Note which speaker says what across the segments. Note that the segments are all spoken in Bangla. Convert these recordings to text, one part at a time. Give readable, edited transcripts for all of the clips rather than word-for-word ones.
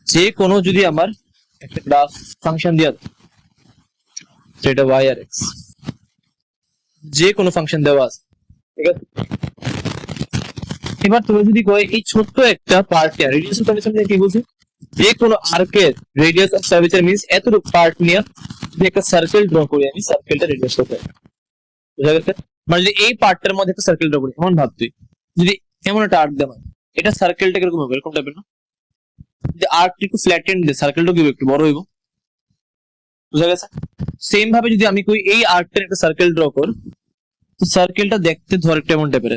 Speaker 1: যে কোনো যদি আমার একটা গ্রাফ ফাংশন দেওয়া সেটা y আর x, যে কোনো ফাংশন দেওয়া আছে, ঠিক আছে। এবার তুমি যদি কয় এই ছোট্ট একটা পার্ট রেডিয়াস অফ কার্ভেচার নিয়ে কি বলছি, যে কোনো আর্কের রেডিয়াস অফ কার্ভেচার মিন্স এতটুকু পার্ট নিয়ে যদি একটা সার্কেল ড্র করি, আমি সার্কেলটা রেডিয়াস করতে পারি, বুঝা গেছে। মানে যদি এই পার্টটার মধ্যে একটা সার্কেল ড্র করি, এমন ভাব তুই যদি এমন একটা আর্ক দেওয়া, এটা সার্কেলটা কিরকম হবে, এরকম টাইপের না। যদি আর্কটি একটু ফ্ল্যাটেন্ড দে, সার্কেলটা কি একটু বড় হইব, বুঝা গেছে। সেম ভাবে যদি আমি কই এই আর্কটার একটা সার্কেল ড্র কর, তো সার্কেলটা দেখতে ধর একটা এমন টাইপের,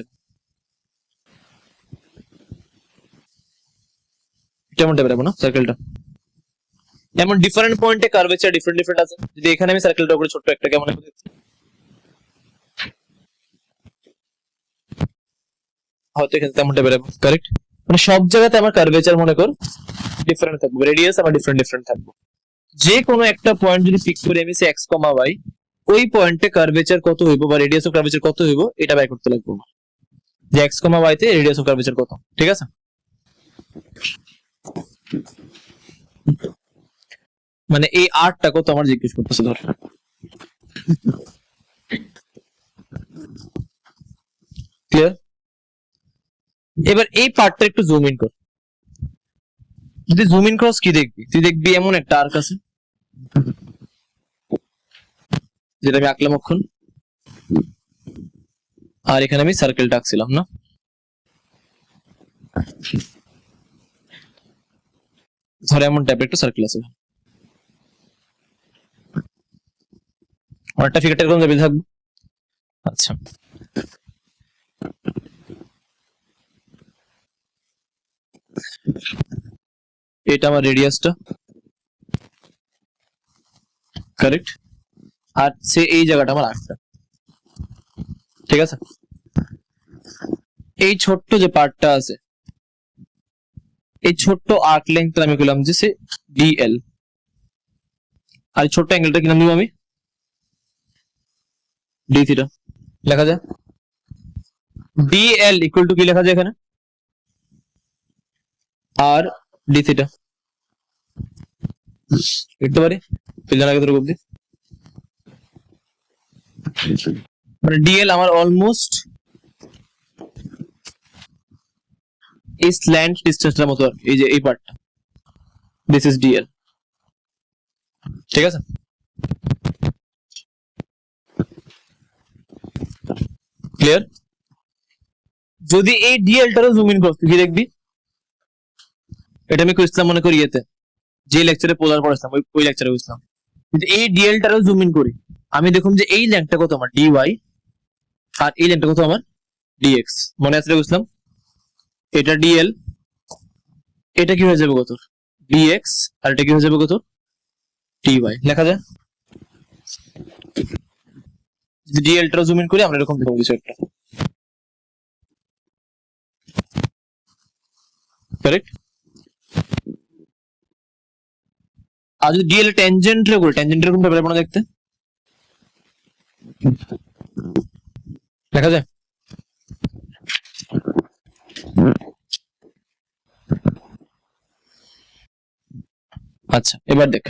Speaker 1: কেমন টাইপের হবে না সার্কেলটা। এমন ডিফারেন্ট পয়েন্টে কার্ভেচার ডিফারেন্ট ডিফারেন্ট আছে। যদি এখানে আমি সার্কেল ড্র করি ছোট্ট একটা, কেমন হবে হয়তো এখানে তেমন টাইপের হবে, কারেক্ট। মানে সব জায়গাতে আমার কার্ভেচার মনে কর ডিফারেন্ট থাকবে, রেডিয়াস আমার ডিফারেন্ট ডিফারেন্ট থাকবে। যে কোনো একটা পয়েন্ট যদি ফিক্স করি আমি সে x, y, ওই পয়েন্টে কার্ভেচার কত হইব বা রেডিয়াস অফ কার্ভেচার কত হইব এটা বের করতে লাগবে, যে x, y তে রেডিয়াস অফ কার্ভেচার কত, ঠিক আছে। মানে এই আর্টটা কত আমার জিজ্ঞেস করতেছে ধর, ক্লিয়ার। এবার এই পার্টটা একটু জুম ইন কর, যদি জুম ইন করস কি দেখবি, তুই দেখবি এমন একটা আর্ক আছে যেটা আমি আঁকলাম এখন, আর এখানে আমি সার্কেলটা আঁকছিলাম না, ধর এমন টাইপের একটা সার্কেল আছে, অনেকটা ফিগারটা এরকম যাবে থাকবে। আচ্ছা, এটা আমার রেডিয়াসটা, কারেক্ট। আর সে এই জায়গাটা আমার আর্কটা, ঠিক আছে। এই ছোট্ট যে পার্টটা আছে, এই ছোট্ট আর্ক লেন্থ আমি কইলাম যে সে ডিএল, আর ছোট্ট অ্যাঙ্গেলটা কি নাম দিব আমি, ডি থিটা। লেখা যায় ডিএল ইকুয়াল টু কি লেখা যায় এখানে, আর ডি থিটা লিখতে পারি, ফিল্ডার আগে তোর অবধি। মানে ডিএল আমার অলমোস্ট এই স্ল্যান্ট ডিসটেন্সটার মতো, এই যে এই পার্টটা, দিস ইজ ডিএল, ঠিক আছে। ক্লিয়ার। যদি এই ডিএলটারও জুম ইন করতে কি দেখবি, এটা আমি কইছিলাম মনে করি ইয়েতে, যে লেকচারে পোলার পড়াইছিলাম ওই লেকচারে বুঝলাম। কিন্তু এই ডিএলটারও জুম ইন করি, আমি দেখুন যে এই লেন্থটা কত আমার ডিওয়াই, আর এই লেন্থটা কত আমার ডিএক্স, মনে আছে বুঝলাম। এটা ডিএল, এটা কি হয়ে যাবে কত ডিএক্স, আর এটা কি হয়ে যাবে কত ডিওয়াই, লেখা যায়। যদি ডিএলটা জুম ইন করি আমরা এরকম দেখব কিছু একটা, কারেক্ট। আর যদি ডিএল ট্যানজেন্ট রে করি, ট্যানজেন্ট এরকম ব্যাপারে আপনারা দেখতে দেখা যায়। আচ্ছা এবার দেখ,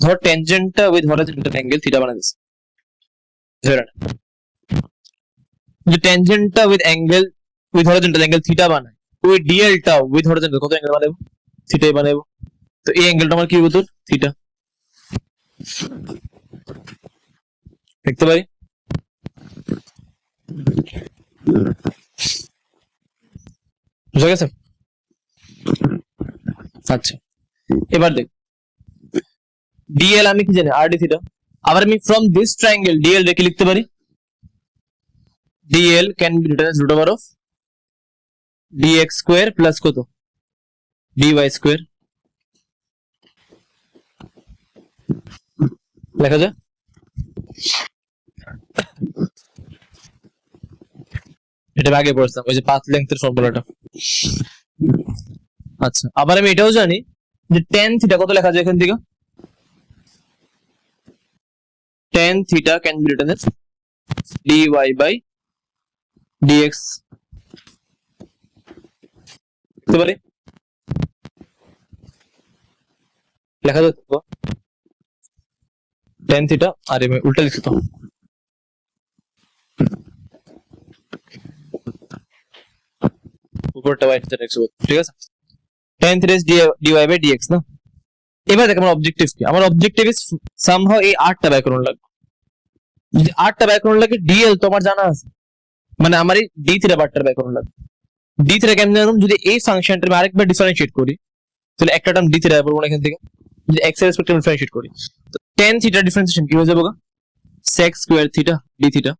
Speaker 1: ধর ট্যানজেন্টটা উইথ হরাইজন্টাল অ্যাঙ্গেল থিটা বানাইছে, ধরে যে ট্যানজেন্টটা with angle with horizontal angle theta বানায়, ওই ডিএলটা উইথ হরাইজন্টাল কত অ্যাঙ্গেল বানাবো, থিটাই বানাবো। তো এই অ্যাঙ্গেলটা আমার কি হবে তোর থিটা, দেখতে পারি। বুঝা গেছে। আচ্ছা এবার দেখ, ডিএল আমি কি জানি আর ডি থিটা, আবার আমি ফ্রম দিস ট্রায়াঙ্গেল ডিএল রেখে লিখতে পারি, DL can be written as root over of dx square plus কত dy স্কয়ার, লেখা যায়। এটা আগে পড়ছিলাম ওই যে পাথ লেংথের ফর্মুলাটা। আচ্ছা আবার আমি এটাও জানি যে tan থিটা কত লেখা যায় এখান থেকে, tan theta can be written as dy by dx হতে পারে, লেখা যাচ্ছে তো tan থিটা, আরে আমি উল্টা লিখছি তো, উপরটা y থিটা x, ঠিক আছে, tan theta is dy by dx না। এবার দেখ আমার অবজেক্টিভ কি, আমার অবজেক্টিভ ইজ সামহাউ এই আরটা বের করুন লাগবে। যদি আরটা বের করুন লাগে ডিএল তোমার জানা আছে, মানে আমার এই ডি থিটা পার্টটা বের করুন লাগবে। ডি থিটা কেমন জানুন, যদি এই ফাংশনটা আমি আরেকবার ডিফারেন্সিয়েট করি তাহলে একটা টার্ম ডি থিটা বের করব এখান থেকে, যদি x এর রেসপেক্টে ডিফারেন্সিয়েট করি তো tan থিটা ডিফারেন্সিয়েশন কি হয়ে যাবে গো, sec square theta d theta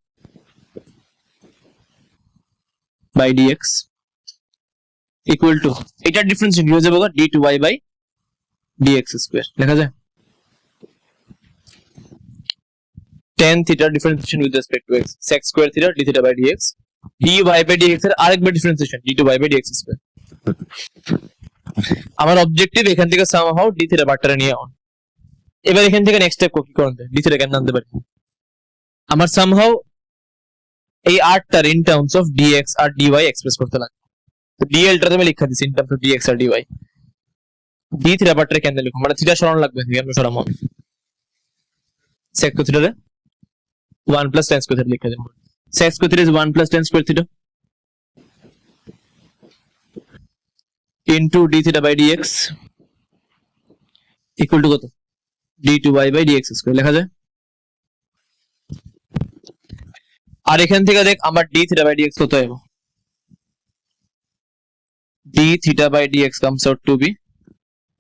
Speaker 1: by dx equal to এটার ডিফারেন্সিয়েশন কি হয়ে যাবে গো, d2y বাই dx স্কয়ার লেখা যায়। tan theta differentiation with respect to x, sec square theta d theta by dx, dy by dx এর আরেকবার differentiation d2y by dx square. আমার অবজেক্টিভ এখান থেকে সামহাউ d theta পার্টটা নিয়ে আউন। এবার এখান থেকে নেক্সট স্টেপ কি করতে d theta কেন জানতে পারি, আমার সামহাউ এই আরটার ইন টার্মস অফ dx আর dy এক্সপ্রেস করতে লাগে। তো dl টা আমি লিখা দিছি ইন টার্মস অফ dx আর dy, d theta পার্টটা কেন লিখব, মানে থিটা সরানো লাগবে, আমি সরামো sec theta রে 1 plus tan square theta লিখে দেব, sec square theta is 1 plus tan square theta into d theta by dx equal to কত, d2y by dx square লেখা যায়। আর এখান থেকে দেখ আমার d theta by dx কত হবে, d theta by dx comes out to be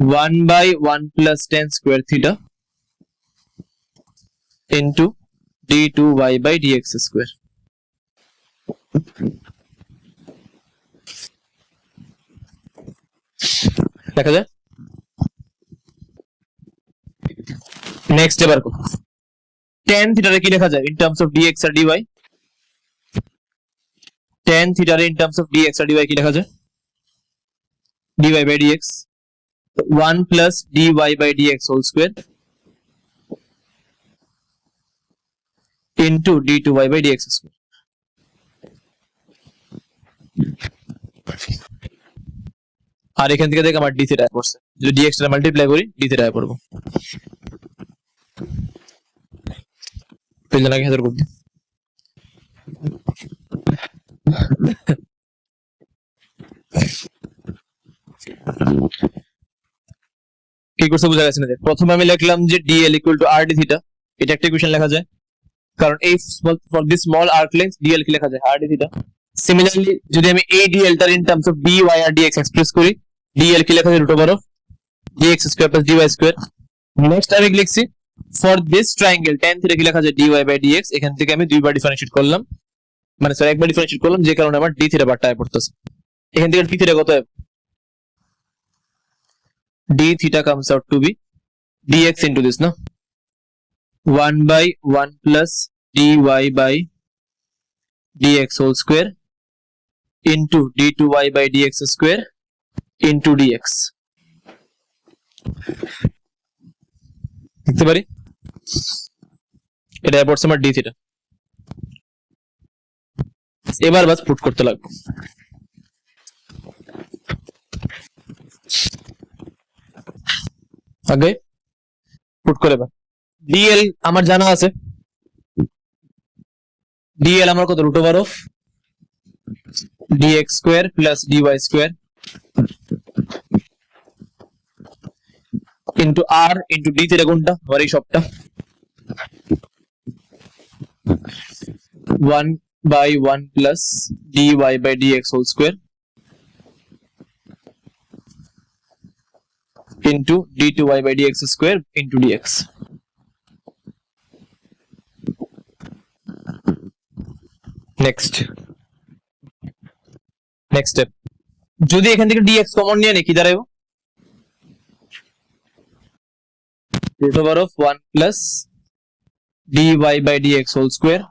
Speaker 1: 1 by 1 plus tan square theta into d2y by dx square। দেখা যায় নেক্সট এবার tan থিটা রে কি লেখা যায় ইন টার্মস অফ dx আর dy, tan থিটা রে ইন টার্মস অফ dx আর dy কি লেখা যায়, dy by dx 1 plus dy by dx whole square into d2y by dx square। আর এখান থেকে দেখ আমার d থিটা পড়ছে, যদি dx টা মাল্টিপ্লাই করি d থিটা পড়বো, পেলে নাকি হাজার করতে কি করছে বোঝা গেছে না। প্রথমে আমি লিখলাম যে dl equal to r d theta, এটা একটা ইকুয়েশন লেখা যায়, কারণ এই for this small arc length dl কি লেখা যায় r d থিটা। সিমিলারলি যদি আমি এই dl টার ইন টার্মস অফ dy আর dx এক্সপ্রেস করি, dl কি লেখা যায় root over of dx square plus dy square. Next আমি লিখছি for this triangle tan theta কি লেখা যায় dy বাই dx, এখান থেকে আমি দুইবার ডিফারেন্সিয়েট করলাম, মানে স্যার একবার ডিফারেন্সিয়েট করলাম যে কারণে আমার d থিটা বারটা পড়তেছে। এখান থেকে d থিটা কত হবে, d theta comes out to be dx into this no 1 by 1 plus dy by dx whole square into d2y by dx square into dx। দেখতে পারি এটা পড়ছে আমার d theta। এবার বাস পুট করতে লাগবে, আগে পুট করে বা dl আমার জানা আছে, dl আমার কত root over of dx square plus dy square into r into d theta কোনটা আমার এই সবটা 1 by 1 plus dy by dx whole square into d2y by dx square into dx। Next step, যদি এখান থেকে dx কমন নিয়ে নি কি দাঁড়াবে, root over of 1 plus dy by dx whole square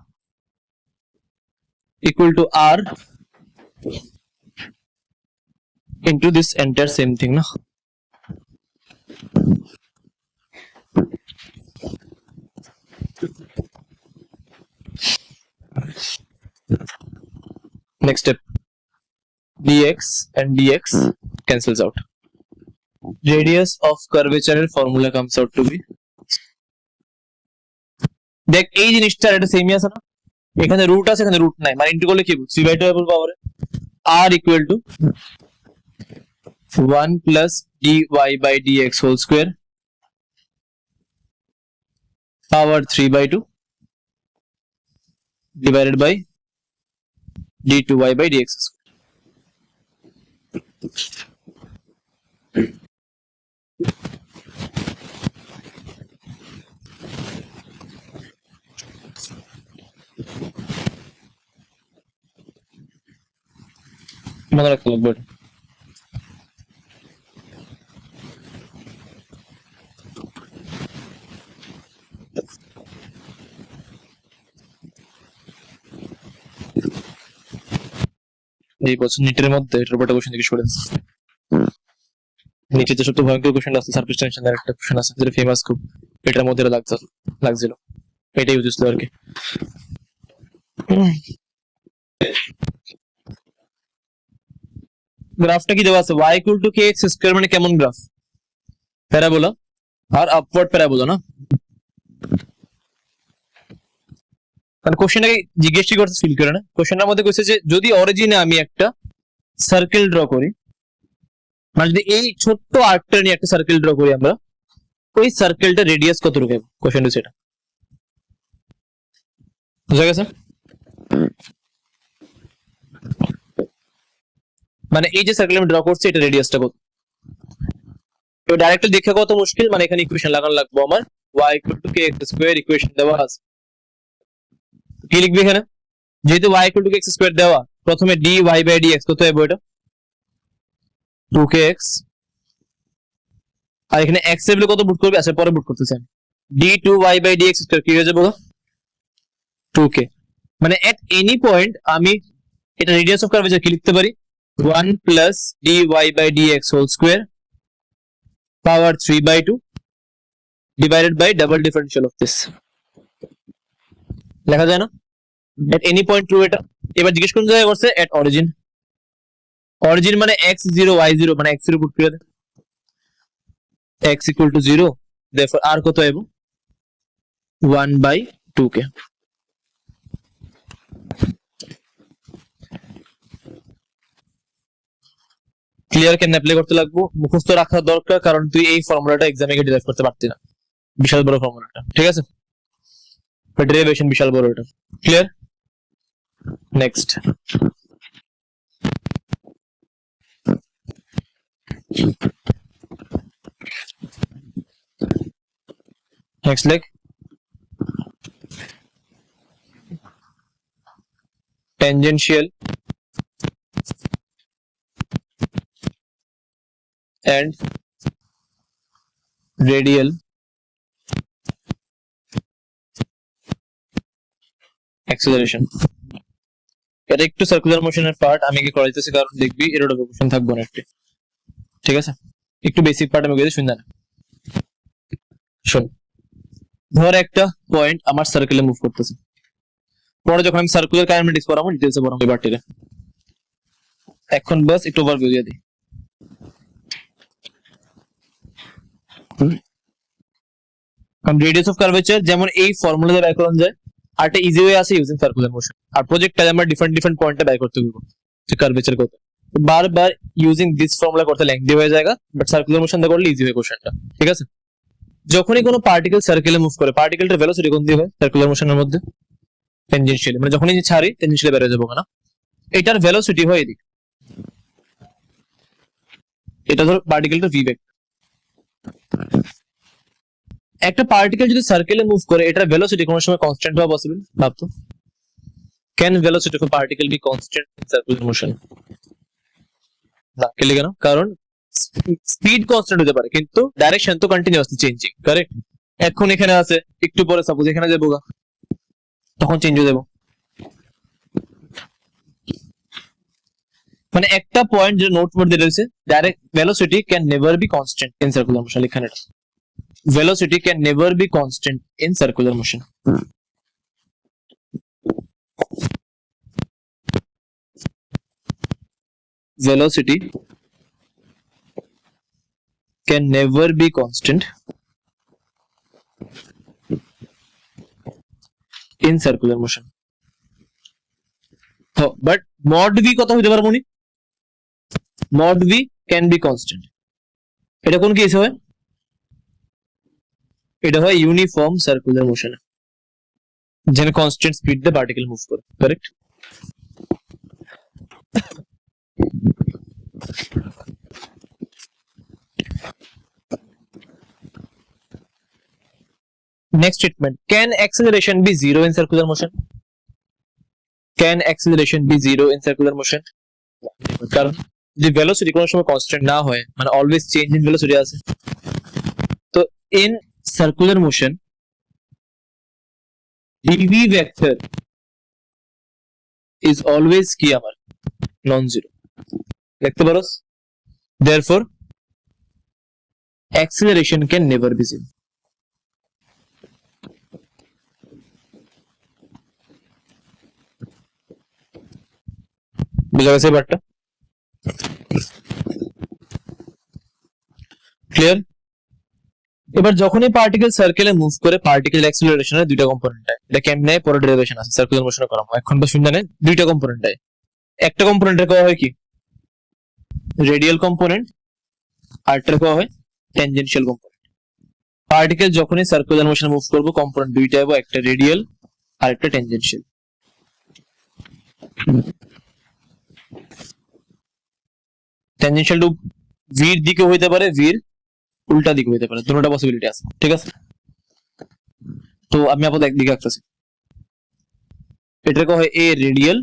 Speaker 1: equal to r into this entire same thing না। Next step, dx and dx cancels out. Radius of curvature formula comes out to be, দেখ এই জিনিসটার এটা সেমই আছে না, এখানে রুট আছে এখানে রুট নাই, মানে ইন্টিগ্রাল কি 3/2 পাওয়ারে r equal to 1 plus dy by dx whole square power 3/2 divided by d2y by dx square. মনে রাখতে লাগবে এটা। এই বছর নিটের মধ্যে এটার উপর একটা কোশ্চেন জিজ্ঞেস করেছে। নিচে যে সবচেয়ে ভয়ঙ্কর কোশ্চেন আছে সারফেস টেনশনের একটা কোশ্চেন আছে যেটা ফেমাস খুব, এটার মধ্যে এটা লাগছিল, এটাই ইউজ হচ্ছিল আর কি। গ্রাফটা কি দেওয়া আছে, y equal to kx square মানে কেমন গ্রাফ, প্যারাবোলা আর আপওয়ার্ড প্যারাবোলা না। কারণ কোশ্চেনটাকে জিজ্ঞেস করতে ফিল করে না, কোশ্চেনটার মধ্যে কইছে যে যদি অরিজিনে আমি একটা সার্কেল ড্র করি, মানে যদি এই ছোট্ট আর্কটা নিয়ে একটা সার্কেল ড্র করি আমরা, ওই সার্কেলটা রেডিয়াস কতটুকু হবে, কোশ্চেনটা সেটা বুঝা গেছে। মানে এই যে সার্কেল আমি ড্র করছি এটা রেডিয়াসটা কত, এবার ডাইরেক্টলি দেখে কত মুশকিল, মানে এখানে ইকুয়েশন লাগানো লাগবে আমার, y equal to kx square equation দেওয়া আছে, কি লিখবি এখানে, যেহেতু y equal to kx square দেওয়া, প্রথমে dy by dx কত হবে এটা 2kx, আর এখানে x এর ভ্যালু কত পুট করবে, আচ্ছা পরে পুট করতেছি আমি, d2y by dx স্কয়ার কি হয়ে যাবে 2k, মানে এট এনি পয়েন্ট আমি এটা রেডিয়াস অফ কার্ভেচার কি লিখতে পারি 1 plus dy by dx whole square power 3/2 divided by double differential of this, লেখা যায় না at any point true এটা। এবার জিজ্ঞেস কোন জায়গায় করছে, at origin, origin মানে x0 y0 মানে x এর উপর পুট করে দে, x equal to 0, therefore r কত হবে 1/2k। ক্লিয়ার, কেন অ্যাপ্লাই করতে লাগবো মুখস্থ রাখা দরকার, কারণ তুই এই ফর্মুলাটা এক্সামে গিয়ে ডিরাইভ করতে পারতি না, বিশাল বড় ফর্মুলাটা, ঠিক আছে, ডেরিভেশন বিশাল বড় এটা, ক্লিয়ার। নেক্সট, লেখ tangential and radial acceleration, এটা একটু সার্কুলার মোশনের পার্ট আমি কি করে দিতেছি, কারণ দেখবি এর ওটা কোশ্চেন থাকবে না একটু, ঠিক আছে, একটু বেসিক পার্ট আমি বলে শুন না, শোন, ধর একটা পয়েন্ট আমার সার্কেলে মুভ করতেছে, পরে যখন আমি সার্কুলার কাইনেমেটিক্স পড়াবো ডিটেইলসে পড়াবো এই পার্টিতে, এখন বাস একটু ওভারভিউ দিয়ে দিই। কারণ রেডিয়াস অফ কার্ভেচার যেমন এই ফর্মুলা দিয়ে বের করা যায়, আর একটা ইজি ওয়ে আছে ইউজিং সার্কুলার মোশন, আর প্রজেক্টটা আমরা ডিফারেন্ট পয়েন্টে বের করতে পারবো যে কার্ভেচার কত, বারবার ইউজিং দিস ফর্মুলা করতে লেংথি হয়ে যায়, বাট সার্কুলার মোশন দিয়ে করলে ইজি হয় কোশ্চেনটা, ঠিক আছে। যখনই কোনো পার্টিকেল সার্কেলে মুভ করে, পার্টিকেলটার ভেলোসিটি কোন দিকে হয় সার্কুলার মোশনের মধ্যে টেনজেনশিয়ালি, মানে যখনই ছাড়ি টেনজেনশিয়ালি বের হয়ে যাবো না, এটার ভেলোসিটি হয় এদিকে, এটা ধর পার্টিকেলটা ভি ভেক্টর। একটা পার্টিকেল যদি সার্কেলে মুভ করে এটার ভেলোসিটি কোনো সময় কনস্ট্যান্ট হওয়া পসিবল, ভাবতো can velocity of a particle be constant in circular motion, না কেন, কেন, কারণ স্পিড কনস্ট্যান্ট হতে পারে কিন্তু ডাইরেকশন তো কন্টিনিউয়াসলি চেঞ্জিং, কারেক্ট। এখন এখানে আছে, একটু পরে সাপোজ এখানে যাবো, তখন চেঞ্জ হয়ে যাবো, মানে একটা পয়েন্ট যে নোট করে দিয়ে রয়েছে, direct velocity can never be constant in circular motion, এখানে velocity can never be constant in circular motion. velocity can never be constant in circular motion. But mod v কত হইতে পারবো নি? Mod v can be constant. এটা কোন কেস হয়? এটা হয় ইউনিফর্ম সার্কুলার মোশন, যেখানে কনস্ট্যান্ট স্পিড দিয়ে পার্টিকেল মুভ করে, correct? Next statement, can acceleration be zero in circular motion? Can acceleration be zero in circular motion? কারণ যদি ভেলোসিটি কোনো সময় কনস্ট্যান্ট না হয়, মানে অলওয়েজ চেঞ্জ ইন ভেলোসিটি আছে, তো in circular motion dv vector is always কি আমার নন জিরো দেখতে পারো, therefore acceleration can never be zero. বুঝা গেছে ব্যাপারটা? ক্লিয়ার? এবার যখনই পার্টিকেল সার্কেলে মুভ করে, পার্টিকেল অ্যাক্সিলারেশনের দুইটা কম্পোনেন্ট হয়। এটা কেমনে পরে ডেরিভেশন আছে, সার্কুলার মোশনে করাম। এখন তো শুনলেন দুইটা কম্পোনেন্ট হয়। একটা কম্পোনেন্টের কয়া হয় কি রেডিয়াল কম্পোনেন্ট, আরেকটা কয়া হয় ট্যানজেনশিয়াল কম্পোনেন্ট। পার্টিকেল যখনই সার্কুলার মোশনে মুভ করবে, কম্পোনেন্ট দুইটা হবে, একটা রেডিয়াল আর একটা ট্যানজেনশিয়াল। ট্যানজেনশিয়াল টু ভির দিকে হইতে পারে, ভির উল্টা দিকে হইতে পারে, দুটোটা পসিবিলিটি আছে, ঠিক আছে? তো আমি আপাতত একদিকে আঁকতেছি। এটার কয়া হয় এ রেডিয়াল,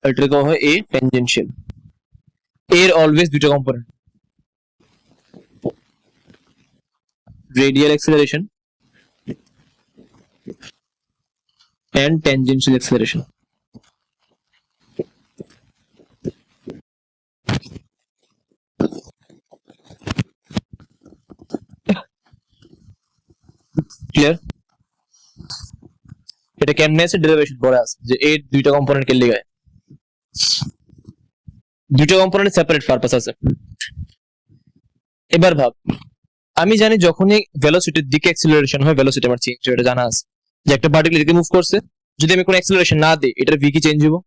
Speaker 1: এটার কয়া হয় এ ট্যানজেনশিয়াল। এর অলওয়েজ দুটো component, radial acceleration and tangential acceleration. Clear? এটা কেমনে আছে ডেরিভেশন পরে আছে যে এই দুইটা কম্পোনেন্ট কে লিগায়, দুইটা কম্পোনেন্ট সেপারেট পারপাস আছে। এবার ভাব, আমি জানি যখনই ভেলোসিটির দিকে অ্যাক্সিলারেশন হয়, ভেলোসিটি আমার চেঞ্জ হয়, এটা জানা আছে যে একটা পার্টিকেল দিকে মুভ করছে, যদি আমি কোনো অ্যাক্সিলারেশন না দিই এটার ভি কি চেঞ্জ হবো,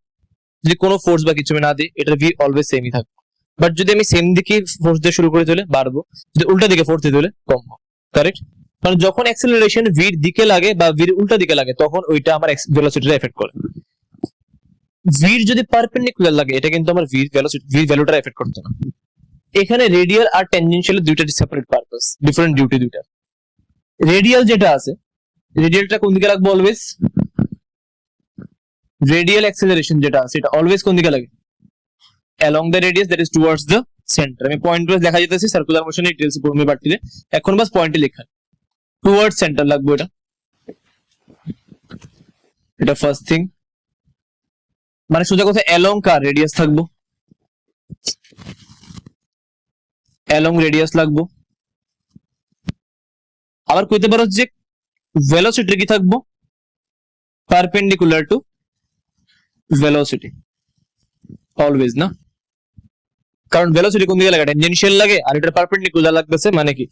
Speaker 1: যদি কোনো ফোর্স বা কিছু আমি না দিই এটার ভি অলওয়েজ সেমই থাকবে। বাট যদি আমি সেম দিকে ফোর্স দিয়ে শুরু করে দিলে বাড়বো, যদি উল্টা দিকে ফোর্স দিয়ে দিলে কমবো, কারেক্ট? কারণ যখন অ্যাক্সিলারেশন ভির দিকে লাগে বা ভির উল্টা দিকে লাগে, তখন ওইটা আমার ভেলোসিটিতে এফেক্ট করে। ভির যদি পারপেন্ডিকুলার লাগে, এটা কিন্তু আমার ভির ভেলোসিটি, ভির ভ্যালুটা এফেক্ট করতে না। এখানে রেডিয়াল আর ট্যানজেনশিয়াল দুইটা সেপারেট পারপাস, ডিফারেন্ট ডিউটি দুইটা। রেডিয়াল যেটা আছে, রেডিয়ালটা কোন দিকে রাখবো অলওয়েজ, রেডিয়াল অ্যাক্সিলারেশন যেটা আছে এটা অলওয়েজ কোন দিকে লাগে, along the radius that is towards the center. আমি পয়েন্ট ওয়াইজ লেখা যেতেছি সার্কুলার মোশনে ডিটেইলস পড়বে বাড়তিতে, এখন বাস পয়েন্টে লেখা টুয়ার্ডস সেন্টার লাগবে। এটা ফার্স্ট থিং, মানে সোজা কথা along কার রেডিয়াস থাকবো, along রেডিয়াস লাগবো। আবার কইতে পারো যে ভেলোসিটি কি থাকবো, পারপেন্ডিকুলার টু ভেলোসিটি অলওয়েজ, না? কারণ ভেলোসিটি কোন দিকে লাগে, ট্যানজেনশিয়াল লাগে, আর এটা পারপেন্ডিকুলার লাগতেছে, মানে কি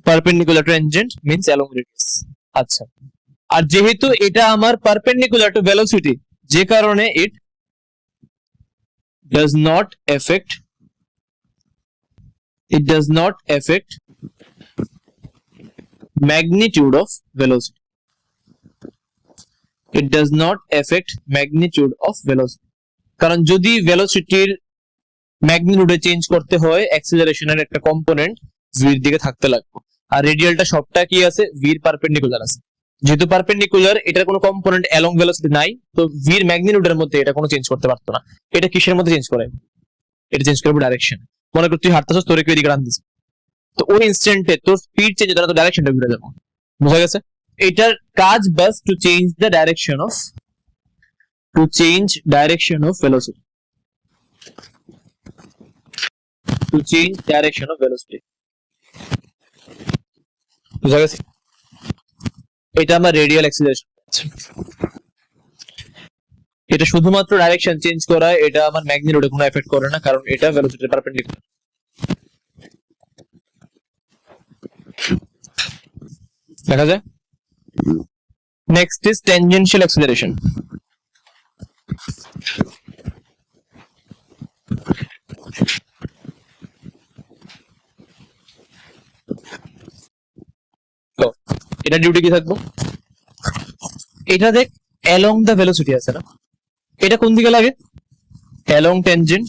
Speaker 1: perpendicular to tangent means along radius. আচ্ছা, আর যেহেতু এটা আমার পারপেন্ডিকুলার টু ভেলোসিটি, যে কারণে ইট does not affect magnitude of velocity. It does not affect magnitude of velocity. কারণ যদি ভেলোসিটির ম্যাগনিটিউডে চেঞ্জ করতে হয়, অ্যাক্সিলারেশনের একটা কম্পোনেন্ট ভির দিকে থাকতে লাগবে, আর রেডিয়ালটা সবটা কি আছে, ভির পারপেন্ডিকুলার আছে। যেহেতু পারপেন্ডিকুলার, এটার কোনো কম্পোনেন্ট অ্যালং ভেলোসিটি নাই, তো ভির ম্যাগনিটিউডের মধ্যে এটা কোনো চেঞ্জ করতে পারতো না। এটা কিসের মধ্যে চেঞ্জ করে, এটা চেঞ্জ করবে ডাইরেকশন। মনে কর তুই হাঁটতেছস, তোরে কেউ এদিকে টান দিছে, তো ওই ইনস্ট্যান্টে তোর স্পিড চেঞ্জ হতে না, তো ডাইরেকশনটা ঘুরে যাবে। বুঝা গেছে? এটার কাজ বাস to change the direction of velocity, to change direction of velocity. বুঝা গেছে? এটা আমার রেডিয়াল অ্যাক্সিলারেশন। এটা শুধুমাত্র ডাইরেকশন চেঞ্জ করা, এটা আমার ম্যাগনিটিউডে কোনো এফেক্ট করে না, কারণ এটা ভেলোসিটির পারপেন্ডিকুলার। দেখা যায়। Next is tangential acceleration. তো এটা ডিউটি কি থাকবো? এটা দেখ অ্যালং দ্য ভেলোসিটি আছে না, এটা কোন দিকে লাগে? Along tangent,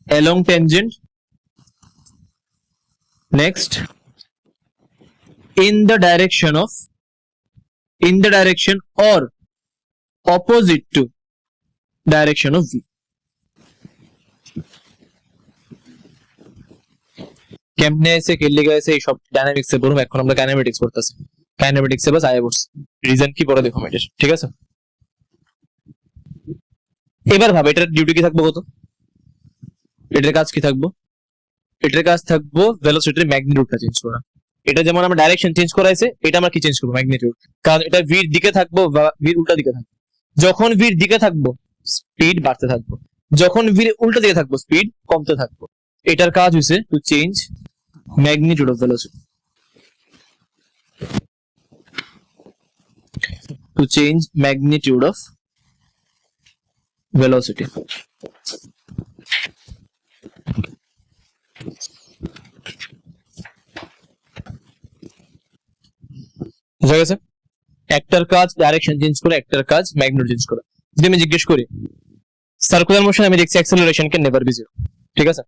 Speaker 1: along tangent. Next in the direction or opposite to direction of v. কেমনে আছে কে লিখে আছে এই সব ডাইনামিক্স এ পড়ব, এখন আমরা কাইনেমেটিক্স পড়তেছি। কাইনেমেটিক্স এ বাস আই পড়ছি, রিজন কি পড়ে দেখো মেয়েটার, ঠিক আছে? এবার ভাবে এটার ডিউটি কি থাকবো কত? এটার কাজ কি থাকবো? এটার কাজ থাকবো ভেলোসিটির ম্যাগনিটিউডটা চেঞ্জ করা। এটা যেমন আমরা ডাইরেকশন চেঞ্জ করাইছে, এটা আমরা কি চেঞ্জ করবো? ম্যাগনিটিউড। কারণ এটা ভির দিকে থাকবো বা ভির উল্টা দিকে থাকবো। যখন ভির দিকে থাকবো স্পিড বাড়তে থাকবো, যখন ভির উল্টা দিকে থাকবো স্পিড কমতে থাকবো। এটার কাজ হইছে to change magnitude of velocity, to change magnitude of velocity. বুঝা গেছে? একটার কাজ ডাইরেকশন চেঞ্জ করে, একটার কাজ ম্যাগনিটিউড চেঞ্জ করে। যদি আমি জিজ্ঞেস করি সার্কুলার মোশন, আমি দেখছি acceleration can never be zero, ঠিক আছে?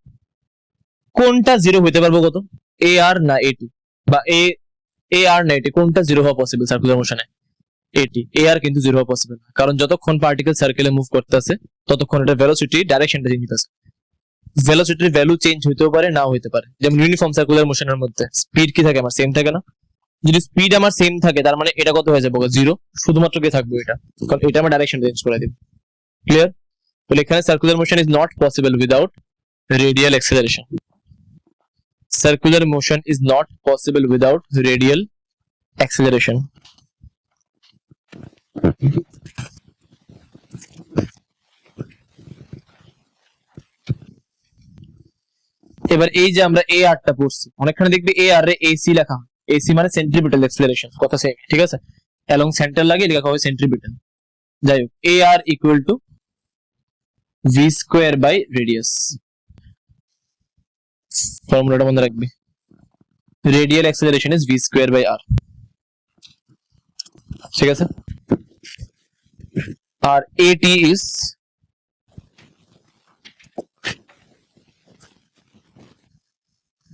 Speaker 1: কোনটা জিরো হইতে পারবো কত? এ আর না এটি, বা এ আর না এটি, কোনটা জিরো হওয়া পসিবল সার্কুলার মোশনে? এটি। এ আর কিন্তু জিরো হওয়া পসিবল না, কারণ যতক্ষণ পার্টিকেল সার্কেলে মুভ করতেছে ততক্ষণ এটা ভেলোসিটি ডাইরেকশনটা চেঞ্জ হইতেছে। ভেলোসিটির ভ্যালু চেঞ্জ হইতেও পারে, নাও হইতে পারে। যেমন ইউনিফর্ম সার্কুলার মোশনের মধ্যে স্পিড কি থাকে? আমার সেম থাকে না? যদি স্পিড আমার সেম থাকে তার মানে এটা কত হয়ে যাবে? জিরো। শুধুমাত্র কি থাকবে? এটা, কারণ এটা আমার ডাইরেকশন চেঞ্জ করে দিব। ক্লিয়ার? তাহলে এখানে circular motion is not possible without radial acceleration. Circular motion is not possible without radial acceleration. এবার এই যে আমরা এ আরটা পড়ছি, অনেকখানে দেখবি এ আর রে এসি লেখা, এসি মানে সেন্ট্রিপিটাল অ্যাক্সিলারেশন, কথা সেম, ঠিক আছে? অ্যালং সেন্টার লাগে লেখা হবে সেন্ট্রিপিটাল। যাই হোক, A R equal to V square by radius. ফর্মুলাটা মনে রাখবি, radial acceleration is V square by R, ঠিক আছে? আর AT is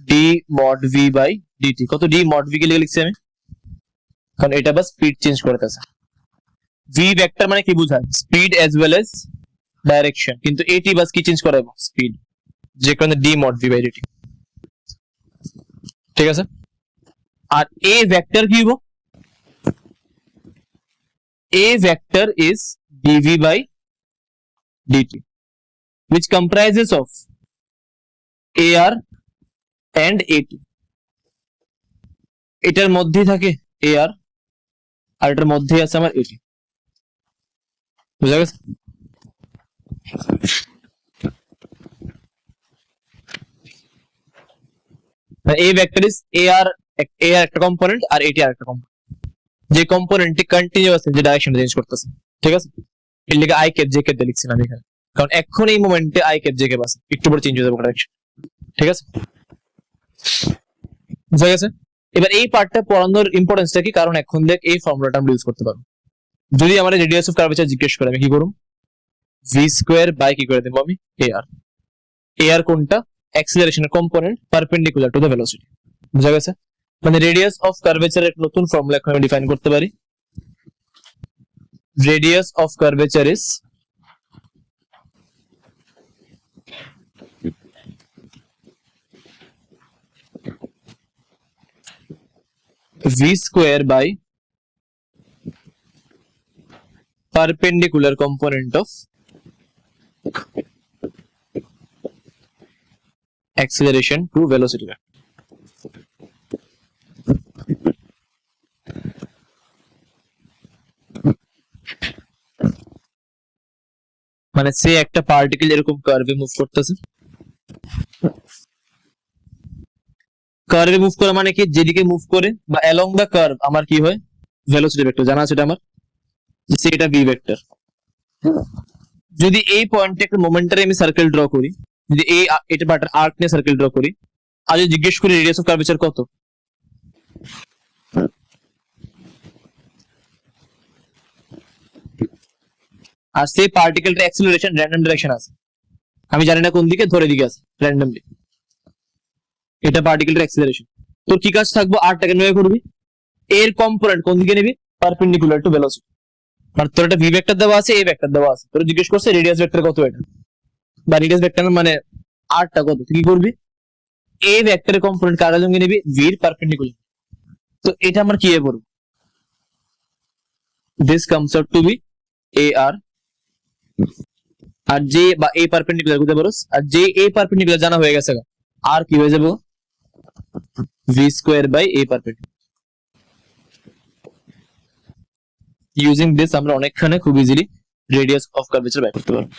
Speaker 1: D mod V by DT. কত? ডি মড ভি কে লিখছি আমি, কারণ এটা বাস স্পিড চেঞ্জ করতেছে। ভি ভেক্টর মানে কি বোঝায়? Speed as well as direction, কিন্তু এটি বাস কি চেঞ্জ করাবো? স্পিড, যে কারণে D mod V by DT, ঠিক আছে? আর এ ভেক্টর কি হইব? A vector is dv by dt, which comprises of AR and AT. এটার মধ্যেই থাকে AR, আর এটার মধ্যেই আছে আমার AT। বুঝা গেছে? A vector is AR একটা কম্পোনেন্ট আর AT আর একটা কম্পোনেন্ট, যে কম্পোনেন্টটি কন্টিনিউয়াসলি যে ডাইরেকশন চেঞ্জ করতেছে, ঠিক আছে? এর লিগে আই ক্যাপ জে ক্যাপ লিখছিলাম এখানে, কারণ এখন এই মোমেন্টে আই ক্যাপ জে ক্যাপ আছে, একটু পরে চেঞ্জ হয়ে যাবে ডাইরেকশন, ঠিক আছে? বুঝা গেছে? এবার এই পার্টটা পড়ানোর ইম্পর্টেন্সটা কি? কারণ এখন দেখ এই ফর্মুলাটা আমরা ইউজ করতে পারবো। যদি আমার রেডিয়াস অফ কার্ভেচার জিজ্ঞেস করে, আমি কি করব? ভি স্কোয়ার বাই কি করে দেবো আমি? এআর। এআর কোনটা? অ্যাক্সিলারেশনের component perpendicular to the velocity. বুঝা গেছে? মানে রেডিয়াস অফ কার্ভেচার এর নতুন ফর্মুলা এখন আমি ডিফাইন করতে পারি। Radius of curvature is v square by perpendicular component of acceleration to velocity. মানে সে একটা পার্টিকেল এরকম কার্ভে মুভ করতেছে, কার্ভে মুভ করা মানে কি যেদিকে মুভ করে বা অ্যালং দা কার্ভ আমার কি হয় ভেলোসিটি ভেক্টর জানা আছে এটা আমার, যে এটা ভি ভেক্টর। যদি এই পয়েন্টে একটা মোমেন্টারি আমি সার্কেল ড্র করি, যদি এই এটা বাটার আর্ক নিয়ে সার্কেল ড্র করি, আর যদি জিজ্ঞেস করি রেডিয়াস অফ কার্ভেচার কত, আর সেই পার্টিকেলটা অ্যাক্সিলারেশন র্যান্ডম ডাইরেকশন আছে, আমি জানি না কোন দিকে, ধরে দিকে আছে র্যান্ডমলি, এটা পার্টিকেলটার অ্যাক্সিলারেশন। তোর কি কাজ থাকবো, আরটাকে নয় করবি, এর কম্পোনেন্ট কোন দিকে নিবি, পারপেন্ডিকুলার টু ভেলোসিটি। আর তোর একটা ভি ভেক্টর দেওয়া আছে, এ ভেক্টর দেওয়া আছে, তোর জিজ্ঞেস করছে রেডিয়াস ভেক্টর কত এটা, বা রেডিয়াস ভেক্টর মানে আরটা কত, তুই কি করবি, এ ভেক্টরের কম্পোনেন্ট কার সঙ্গে নিবি, ভির পারপেন্ডিকুলার। তো এটা আমরা কি এ পড়ব, this comes out to be A R, আর যে বা এ পারপেন্ডিকুলার বুঝতে পারোস, আর যে এ পারপেন্ডিকুলার জানা হয়ে গেছে, আর কি হয়ে যাবো v square by a perpendicular. Using this আমরা অনেকখানে খুব ইজিলি রেডিয়াস অফ কার্ভেচার বের করতে পারবো।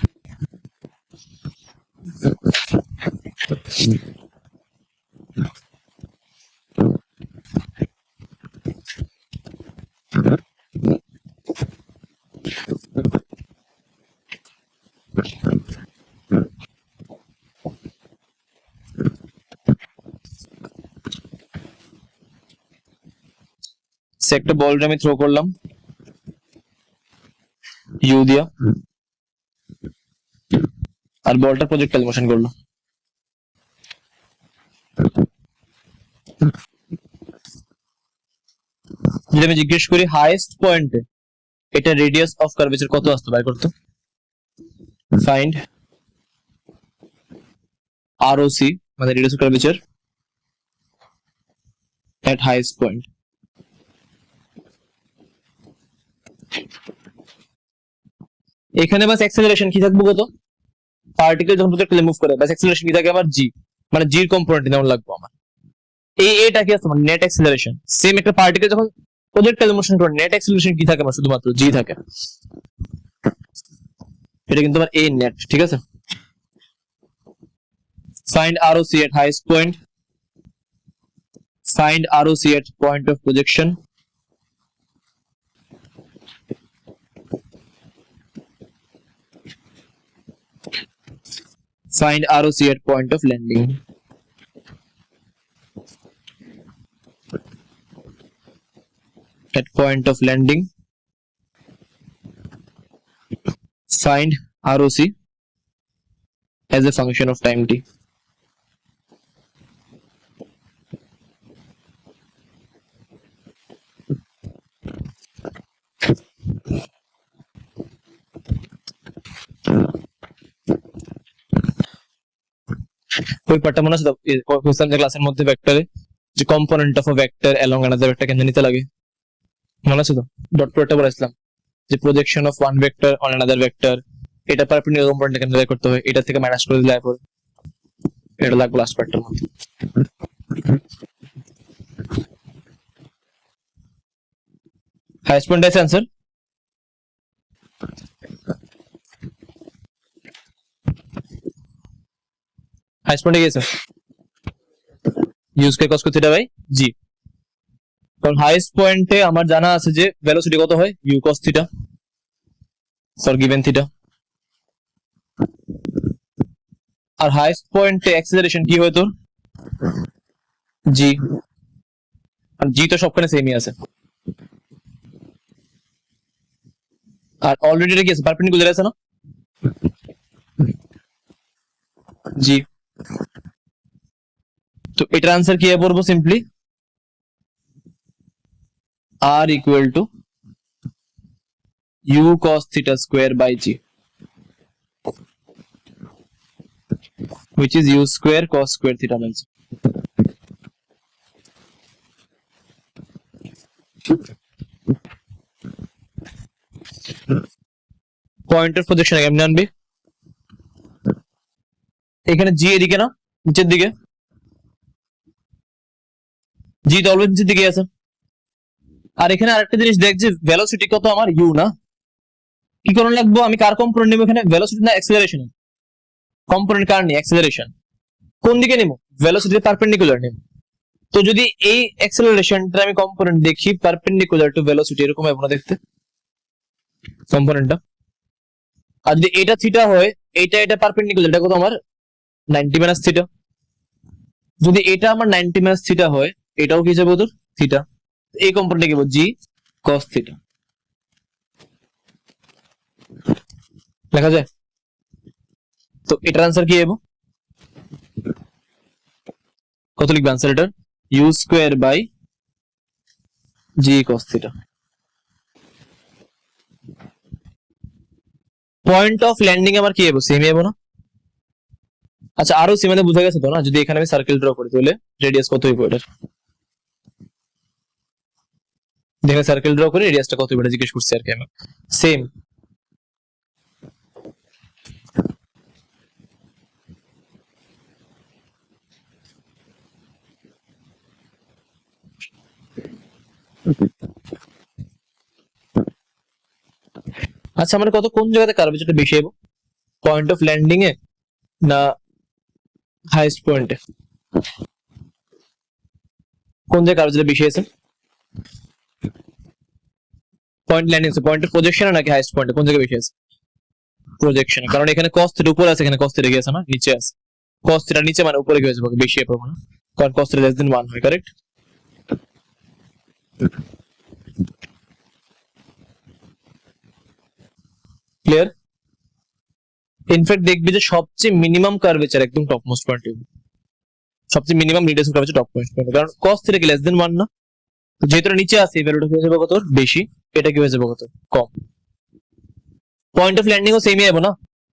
Speaker 1: একটা বলটা আমি থ্রো করলাম ইউ দিয়া, আর বলটা প্রজেক্টাইল মোশন করলো। যদি আমি জিজ্ঞেস করি হাইয়েস্ট পয়েন্টে এটা রেডিয়াস অফ কার্ভেচার কত আসতে বের করতে, ফাইন্ড আরওসি মানে radius of curvature at highest point. এখানে বাস অ্যাক্সেলারেশন কি থাকবে কত, পার্টিকেল যখন প্রজেক্টাইলে মুভ করে বাস অ্যাক্সেলারেশন কি থাকে আমার জি, মানে জির কম্পোনেন্ট যেমন লাগবে আমার, এই এটা কি আছে মানে নেট অ্যাক্সেলারেশন। সেম একটা পার্টিকেল যখন প্রজেক্টাইল মোশন করে নেট অ্যাক্সেলারেশন কি থাকে আমার, শুধুমাত্র জি থাকে, এটা কিন্তু আমার এ নেট, ঠিক আছে। Find ROC at highest point. Find ROC at point of projection. Find ROC at point of landing. At point of landing, find ROC as a function of time t. ওই পার্টটা মনে আছে তো কোশ্চেন যে ক্লাসের মধ্যে ভেক্টরে যে component of a vector along another vector কেন নিতে লাগে, মনে আছে তো, ডট প্রোডাক্টটা বলেছিলাম যে projection of one vector on another vector, এটা পারপেন্ডিকুলার কম্পোনেন্ট কেন বের করতে হয়, এটা থেকে মাইনাস করে দিলে পরে এটা লাগবে লাস্ট পার্টটার মধ্যে। হাইয়েস্ট পয়েন্ট আছে आंसर, হাইয়েস্ট পয়েন্টে গেছে ইউজ কে cos থিটা বাই জি, কারণ হাইয়েস্ট পয়েন্টে আমার জানা আছে যে ভেলোসিটি কত হয় ইউ cos থিটা ফর গিভেন থিটা, আর হাইয়েস্ট পয়েন্টে অ্যাক্সিলারেশন কি হয় তোর জি, আর জি তো সবখানে সেমই আছে, আর অলরেডি এটা কি আছে পারপেন্ডিকুলার আছে না জি। তো এটার आंसर কি হবে বলবো simply r equal to u cos theta square by g, which is u square cos square theta by g. Point of projection কেমনে আনবি, এখানে জি এদিকে না নিচের দিকে, জি তো অলওয়েজ নিচের দিকে আছে, আর এখানে আরেকটা জিনিস দেখ যে ভেলোসিটি কত আমার ইউ না, কি করণ লাগবো, আমি কার কম্পোনেন্ট নেব এখানে, ভেলোসিটি না অ্যাক্সেলারেশন? কম্পোনেন্ট কার নিই, অ্যাক্সেলারেশন। কোন দিকে নেব, ভেলোসিটির পারপেন্ডিকুলার নেব। তো যদি এই অ্যাক্সেলারেশনটা আমি কম্পোনেন্ট দেখি পারপেন্ডিকুলার টু ভেলোসিটি, এরকম হবে না দেখতে কম্পোনেন্টটা। আর যদি এটা থিটা হয়, এটা পারপেন্ডিকুলার, এটা কত আমার 90 মাইনাস থিটা। যদি এটা আমার 90 মাইনাস থিটা হয়, এটাও কি যাবে ওদের থিটা। এই কম্পোনেন্টে কি জি cos থিটা লেখা যায়। তো এটার আনসার কি হবে, কত লিখবে আনসার এটার, u square by g cos theta. Point of landing আমার কি হবে, সেম হবে না? আচ্ছা আরো সীমাতে বোঝা গেছে তো না, যদি এখানে আমি সার্কেল ড্র করি তাহলে রেডিয়াস কত হইব এটার, দেখে সার্কেল ড্র করে রেডিয়াসটা কত হইব এটা জিজ্ঞেস করছি আর কি আমি। সেম। আচ্ছা আমার কত কোন জায়গাতে কার্ভেচারটা বেশি হবে, পয়েন্ট অফ ল্যান্ডিং এ না হাইস্ট পয়েন্টে, কোন জায়গায় কার্ভেচারটা বেশি আছে? পয়েন্ট ল্যান্ডিং পয়েন্টের প্রজেকশনে নাকি হাইস্ট পয়েন্টে, কোন জায়গায় বেশি আছে? প্রজেকশনে, কারণ এখানে cos থিটা উপরে আছে, এখানে cos থিটা কি আছে না নিচে আছে। cos থিটা নিচে মানে উপরে কি হয়ে যাবে, বেশি হবে না, কারণ cos থিটা লেস দেন 1 হয়, কারেক্ট? ক্লিয়ার? ইনফ্যাক্ট দেখবি যে সবচেয়ে মিনিমাম কার্ভেচার একদম টপ মোস্ট পয়েন্ট, সবচেয়ে minimum reduce curvature top most point, কারণ cos থিটা কি লেস দেন 1 না। তো যেহেতু এটা নিচে আছে এই ভ্যালুটা কি হয়ে যাবে কত বেশি, এটা কি হয়ে যাবে কত কম। পয়েন্ট অফ ল্যান্ডিং ও সেমই হবে না,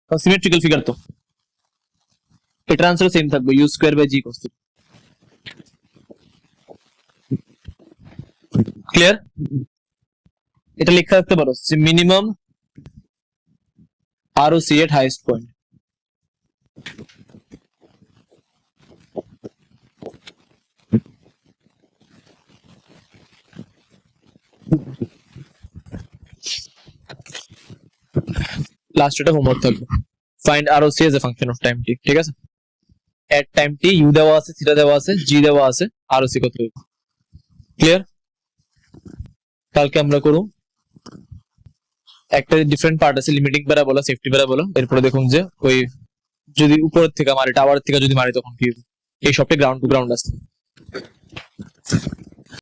Speaker 1: কারণ সিমেট্রিক্যাল ফিগার তো, এটার আনসার সেম থাকবে u square by g cos theta. Clear? এটা লেখা রাখতে পারো যে minimum ROC at highest point. Last এটা হোমওয়ার্ক থাকবে, find ROC as a function of time t, ঠিক আছে? at time t u দেওয়া আছে, থিটা দেওয়া আছে, g দেওয়া আছে, ROC কত হবে। ক্লিয়ার? কালকে আমরা করব একটা ডিফারেন্ট পার্ট আছে, লিমিটিং প্যারাবোলা, সেফটি প্যারাবোলা, এরপরে দেখুন যে ওই যদি উপরের থেকে মারে, টাওয়ার থেকে যদি মারে তখন কি হবে, এই সবটা গ্রাউন্ড টু গ্রাউন্ড আসছে।